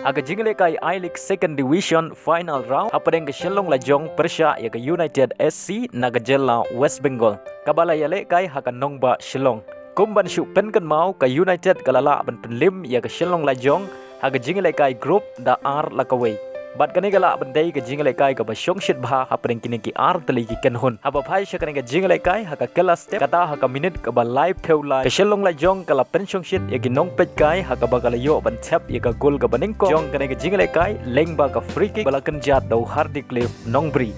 Aga jingle kai I-League Second Division Final Round hapadeng ke Shelong Lajong Persya ya ke United SC Nagajela West Bengal. Kabala yale kai haka Nongba Shelong. Kumban syuk pen kan mau ke United kalala ban penlim ya ke Shelong Lajong haga jingle kai group da R lakaway. Bat kani gala bandai ke jingle kai ka basyong shit bha hapadeng kini ki R tali ki kenhun. Haba phai syakani ke jingle kai haka kela step kata haka minute ka ba live theula ke Shelong Lajong kala pensyong shit ya ki nong pet kai haka bagala yo ban tap ya ka gol ka baningko jong kani ke jingle kai Lyngba ka free kick bala kenjat dau hardik cliff Nongbri.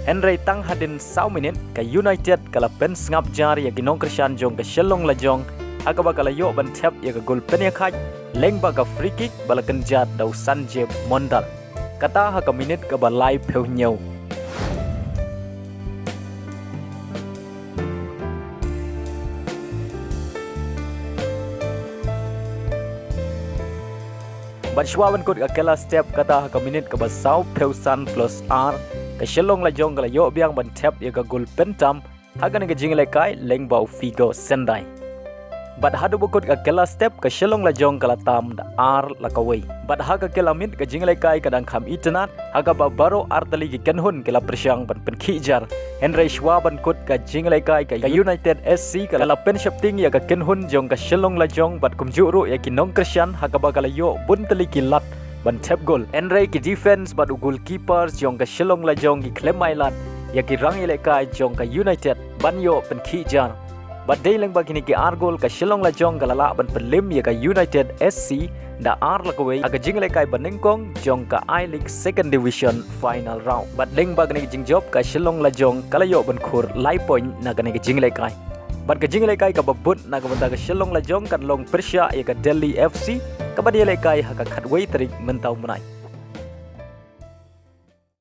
Henry tang hadin 1 minit ke United kala pen ngap jar ya ginong Krishan jong ke Shelong Lajong aga bakala yo ban tap ya ke gol pen ya khaj Lyngba ka free kick bala kenjat dau Sanjeb Mondal kata ha ka minit ka ba live pheu nyau Batshwawan kut ka kela step kata ha ka minit ka ba sau pheu san plus R ke Shelong Lajong kala yo biang ban tap ya ka gol pentam haga ne jingle kai Lyngba Figo Syndai. Bat hadu bukut ka kela step ke Shelong Lajong kala tam da R lakaway. Bat haga kela min ke jingle kai kadang kham Itynnad haga ba baro R tali ki kenhun kala persyang ban penkijar. Henry Schwaban kut ka jingle kai ka United SC kala pen shifting ya ka kenhun jong ka Shelong Lajong bat kumjuru ya ki nong Krishan haga ba kala yo bun tali ki lat ban tap gol. Henry ki defense badu goalkeeper jong ka Shelong Lajong ki claim mailat ya ki rang ile kai jong ka United ban yo pen kijar. Bat day Lyngba kini ki R gol ka Shelong Lajong kalala ban penlim ya ka United SC da R lakaway aga jingle kai banengkong jong ka I-League Second Division Final Round. Bat Lyngba kini ki jingjop ka Shelong Lajong kalayo ban khur live point na kini ki jingle kai. Bat ka jingle kai ka babut na ka banta ka Shelong Lajong kan long Persya ya ka Delhi FC kabadi lekai haka khatway tarik mentau menai.